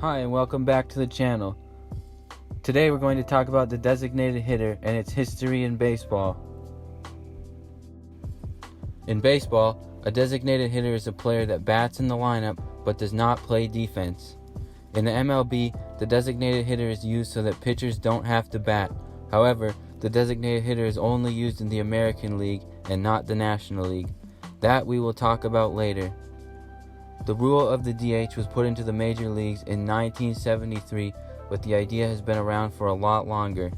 Hi and welcome back to the channel. Today we're going to talk about the designated hitter and its history in baseball. In baseball, a designated hitter is a player that bats in the lineup but does not play defense. In the MLB, the designated hitter is used so that pitchers don't have to bat. However, the designated hitter is only used in the American League and not the National League. That we will talk about later. The rule of the DH was put into the major leagues in 1973, but the idea has been around for a lot longer.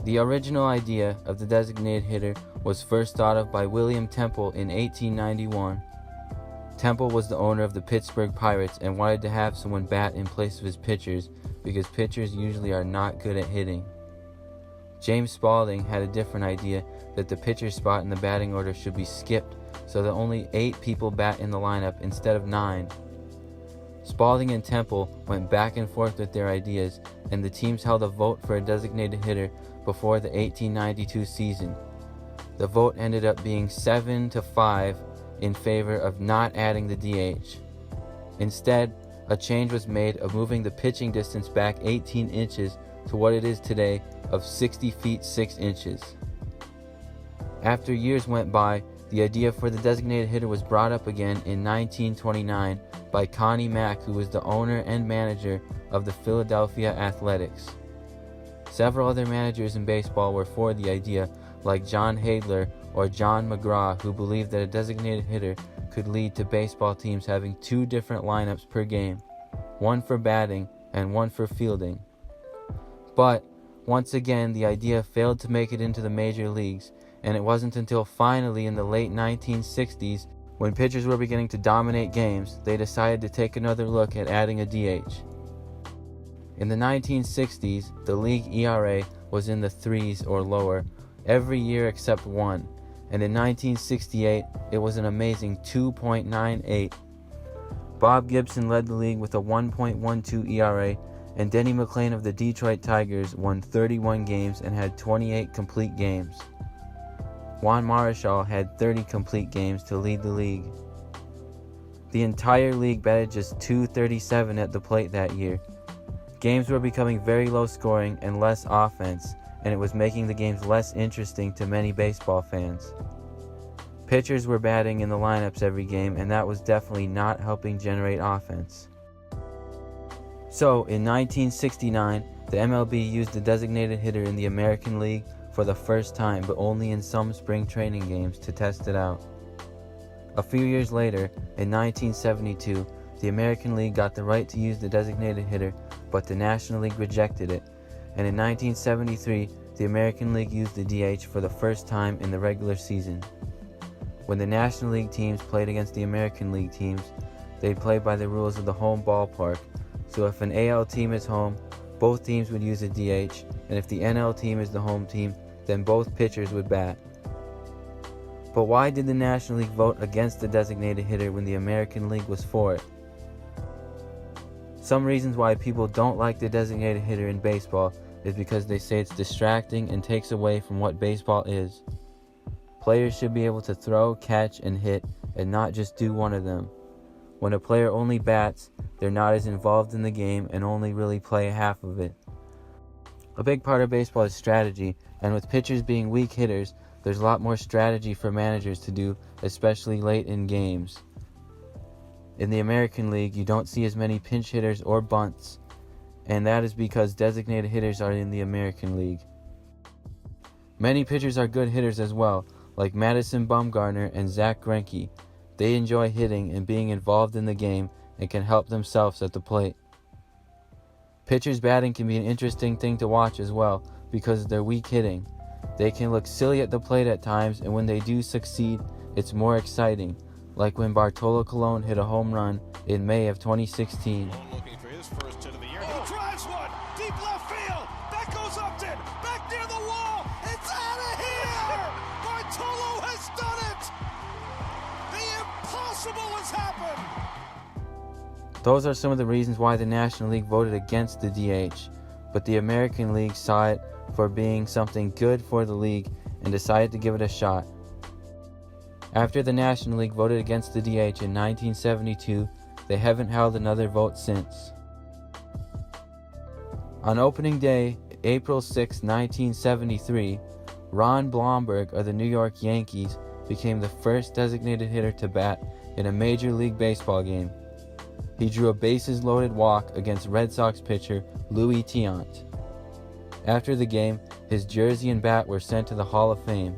The original idea of the designated hitter was first thought of by William Temple in 1891. Temple was the owner of the Pittsburgh Pirates and wanted to have someone bat in place of his pitchers because pitchers usually are not good at hitting. James Spaulding had a different idea that the pitcher spot in the batting order should be skipped so that only 8 people bat in the lineup instead of 9. Spaulding and Temple went back and forth with their ideas, and the teams held a vote for a designated hitter before the 1892 season. The vote ended up being 7-5 in favor of not adding the DH. Instead, a change was made of moving the pitching distance back 18 inches to what it is today of 60 feet 6 inches. After years went by, the idea for the designated hitter was brought up again in 1929 by Connie Mack, who was the owner and manager of the Philadelphia Athletics. Several other managers in baseball were for the idea, like John Hadler or John McGraw, who believed that a designated hitter could lead to baseball teams having 2 different lineups per game, one for batting and one for fielding. But once again, the idea failed to make it into the major leagues, and it wasn't until finally in the late 1960s, when pitchers were beginning to dominate games, they decided to take another look at adding a DH. In the 1960s, the league ERA was in the 3s or lower every year except one, and in 1968, it was an amazing 2.98. Bob Gibson led the league with a 1.12 ERA, and Denny McLain of the Detroit Tigers won 31 games and had 28 complete games. Juan Marichal had 30 complete games to lead the league. The entire league batted just .237 at the plate that year. Games were becoming very low scoring and less offense, and it was making the games less interesting to many baseball fans. Pitchers were batting in the lineups every game, and that was definitely not helping generate offense. So, in 1969, the MLB used the designated hitter in the American League for the first time, but only in some spring training games to test it out. A few years later, in 1972, the American League got the right to use the designated hitter, but the National League rejected it, and in 1973, the American League used the DH for the first time in the regular season. When the National League teams played against the American League teams, they'd play by the rules of the home ballpark, so if an AL team is home, both teams would use a DH, and if the NL team is the home team, then both pitchers would bat. But why did the National League vote against the designated hitter when the American League was for it? Some reasons why people don't like the designated hitter in baseball is because they say it's distracting and takes away from what baseball is. Players should be able to throw, catch, and hit, and not just do one of them. When a player only bats, they're not as involved in the game and only really play half of it. A big part of baseball is strategy, and with pitchers being weak hitters, there's a lot more strategy for managers to do, especially late in games. In the American League, you don't see as many pinch hitters or bunts, and that is because designated hitters are in the American League. Many pitchers are good hitters as well, like Madison Bumgarner and Zach Greinke. They enjoy hitting and being involved in the game and can help themselves at the plate. Pitchers batting can be an interesting thing to watch as well because of their weak hitting. They can look silly at the plate at times, and when they do succeed, it's more exciting, like when Bartolo Colon hit a home run in May of 2016. Looking for his first hit of the year. He drives one, deep left field. That goes Upton, back near the wall. It's out of here! Bartolo has done it! The impossible has happened! Those are some of the reasons why the National League voted against the DH, but the American League saw it for being something good for the league and decided to give it a shot. After the National League voted against the DH in 1972, they haven't held another vote since. On opening day, April 6, 1973, Ron Blomberg of the New York Yankees became the first designated hitter to bat in a Major League Baseball game. He drew a bases-loaded walk against Red Sox pitcher Louis Tiant. After the game, his jersey and bat were sent to the Hall of Fame.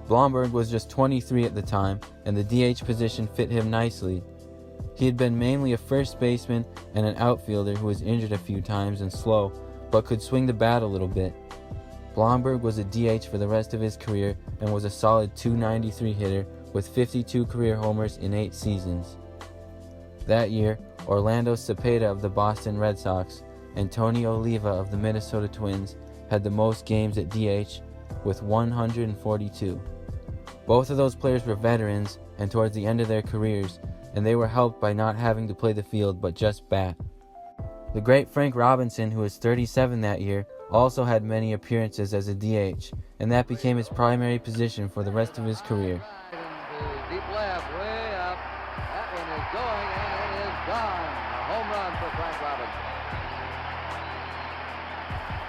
Blomberg was just 23 at the time, and the DH position fit him nicely. He had been mainly a first baseman and an outfielder who was injured a few times and slow, but could swing the bat a little bit. Blomberg was a DH for the rest of his career and was a solid .293 hitter with 52 career homers in 8 seasons. That year, Orlando Cepeda of the Boston Red Sox and Tony Oliva of the Minnesota Twins had the most games at DH with 142. Both of those players were veterans and towards the end of their careers, and they were helped by not having to play the field but just bat. The great Frank Robinson, who was 37 that year, also had many appearances as a DH, and that became his primary position for the rest of his career. Deep left, way up. That one is going, and it is gone. A home run for Frank Robinson.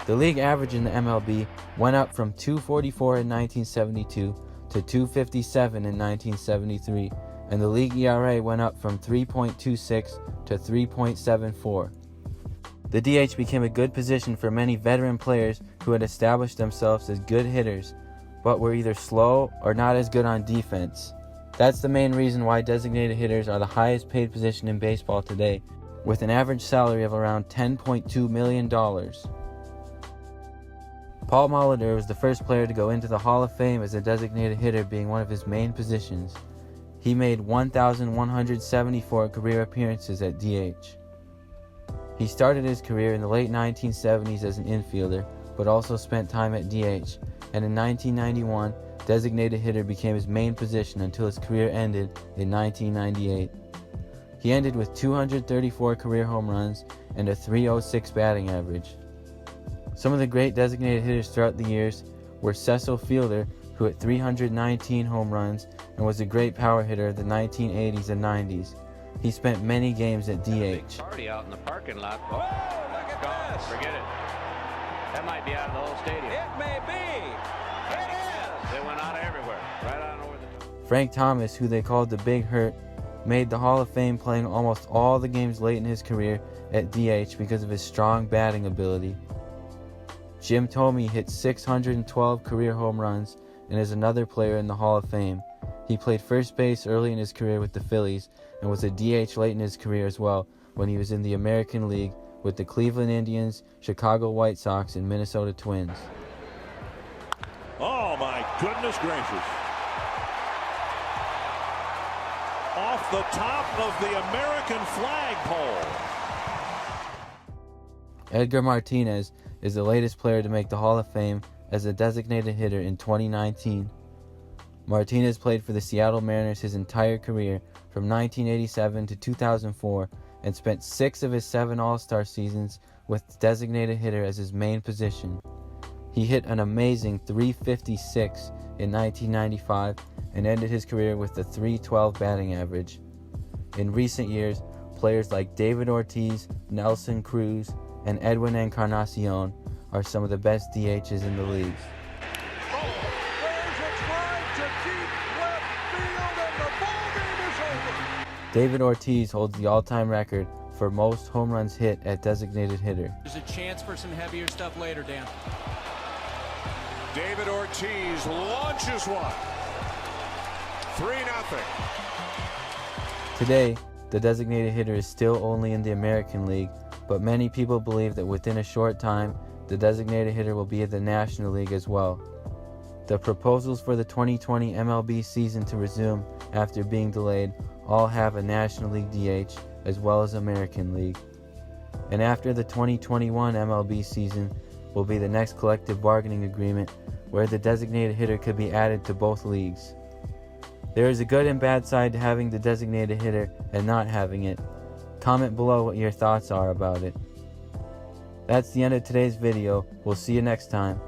The league average in the MLB went up from .244 in 1972 to .257 in 1973, and the league ERA went up from 3.26 to 3.74. The DH became a good position for many veteran players who had established themselves as good hitters, but were either slow or not as good on defense. That's the main reason why designated hitters are the highest paid position in baseball today, with an average salary of around $10.2 million. Paul Molitor was the first player to go into the Hall of Fame as a designated hitter, being one of his main positions. He made 1,174 career appearances at DH. He started his career in the late 1970s as an infielder, but also spent time at DH, and in 1991, designated hitter became his main position until his career ended in 1998. He ended with 234 career home runs and a .306 batting average. Some of the great designated hitters throughout the years were Cecil Fielder, who hit 319 home runs and was a great power hitter of the 1980s and 90s. He spent many games at DH. Party out in the parking lot. Oh, look at this. Forget it. That might be out of the whole stadium. It may be. It is. They went out everywhere. Right on over the top. Frank Thomas, who they called the Big Hurt, made the Hall of Fame playing almost all the games late in his career at DH because of his strong batting ability. Jim Thome hit 612 career home runs and is another player in the Hall of Fame. He played first base early in his career with the Phillies and was a DH late in his career as well when he was in the American League with the Cleveland Indians, Chicago White Sox, and Minnesota Twins. Oh my goodness gracious. Off the top of the American flagpole. Edgar Martinez is the latest player to make the Hall of Fame as a designated hitter in 2019. Martinez played for the Seattle Mariners his entire career from 1987 to 2004 and spent 6 of his 7 All-Star seasons with designated hitter as his main position. He hit an amazing .356 in 1995 and ended his career with a .312 batting average. In recent years, players like David Ortiz, Nelson Cruz, and Edwin Encarnacion are some of the best DHs in the league. David Ortiz holds the all-time record for most home runs hit at designated hitter. There's a chance for some heavier stuff later, Dan. David Ortiz launches one. 3-0. Today, the designated hitter is still only in the American League, but many people believe that within a short time, the designated hitter will be in the National League as well. The proposals for the 2020 MLB season to resume after being delayed all have a National League DH as well as American League. And after the 2021 MLB season will be the next collective bargaining agreement where the designated hitter could be added to both leagues. There is a good and bad side to having the designated hitter and not having it. Comment below what your thoughts are about it. That's the end of today's video. We'll see you next time.